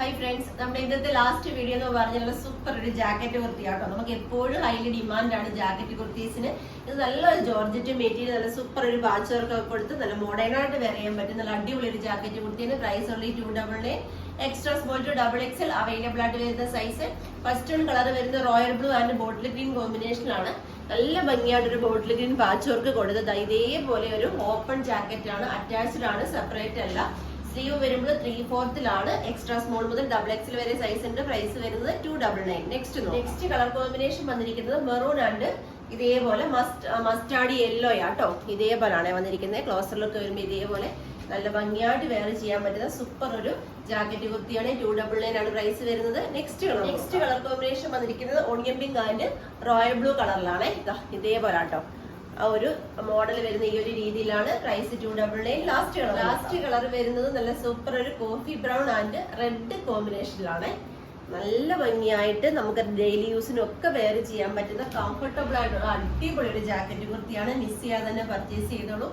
Hi friends, നമ്മുടെ last video എന്ന് പറഞ്ഞാൽ സൂപ്പർ ഒരു ജാക്കറ്റ് കുർത്തിയാട്ടോ. നമുക്ക് എപ്പോഴും ഹൈലി ഡിമാൻഡ് ആണ് ജാക്കറ്റ് കുർത്തീസിന്. ഇത് നല്ലൊരു ജോർജറ്റ് മെറ്റീരിയൽ, നല്ല സൂപ്പർ ഒരു പാച്ച് വർക്ക് ഒക്കെ കൊടുത്ത് നല്ല മോഡേൺ ആയിട്ട് വെയർ ചെയ്യാൻ പറ്റും നല്ല അടിപൊളി ഒരു ജാക്കറ്റ് കുർത്തിയാണ്. Price only 299. Extra small to XXL available ആയിട്ട് വരുന്ന സൈസ്. ഫസ്റ്റ് വൺ കളർ വരുന്നത് royal blue and bottle green കോമ്പിനേഷനിലാണ്. നല്ല ഭംഗിയായിട്ട് ഒരു ബോട്ടിൽ ഗ്രീൻ പാച്ച് വർക്ക് കൊടുത്തത് ഇതേപോലെ ഒരു ഓപ്പൺ ജാക്കറ്റ് ആണ്. അറ്റാച്ച്ഡ് ആണ്, സെപ്പറേറ്റ് അല്ല. സ്ലീവ് വരുമ്പോൾ 3/4 എക്സ്ട്രാ സ്മോൾ മുതൽ XXL വരെ സൈസ് ഉണ്ട്. പ്രൈസ് വരുന്നത് 299. നെക്സ്റ്റ് കളർ കോമ്പിനേഷൻ വന്നിരിക്കുന്നത് മെറൂൺ ആൻഡ് ഇതേപോലെ മസ്റ്റാർഡ് യെല്ലോ ആട്ടോ. ഇതേപോലെയാണ് വന്നിരിക്കുന്നത്. ക്ലോസർ ലുക്ക് വരുമ്പോൾ ഇതേപോലെ നല്ല ഭംഗിയായിട്ട് വെയർ ചെയ്യാൻ പറ്റുന്ന സൂപ്പർ ഒരു ജാക്കറ്റ് കുർത്തിയാണ്. 299 ആണ് പ്രൈസ് വരുന്നത്. നെക്സ്റ്റ് കളർ കോമ്പിനേഷൻ വന്നിരിക്കുന്നത് onion pink and royal blue കളറിലാണ്. ഇതേപോലെ ആട്ടോ ആ ഒരു മോഡൽ വരുന്ന ഈ ഒരു രീതിയിലാണ്. പ്രൈസ് 299. ലാസ്റ്റ് കളർ വരുന്നത് നല്ല സൂപ്പർ ഒരു കോഫി ബ്രൗൺ ആൻഡ് റെഡ് കോമ്പിനേഷനിലാണ്. നല്ല ഭംഗിയായിട്ട് നമുക്ക് ഡെയിലി യൂസിനൊക്കെ വെയർ ചെയ്യാൻ പറ്റുന്ന കംഫർട്ടബിൾ ആയിട്ടുള്ള അടിപൊളി ഒരു ജാക്കറ്റ് കുർത്തിയാണ്. മിസ് ചെയ്യാതെ തന്നെ പർച്ചേസ് ചെയ്തോളൂ.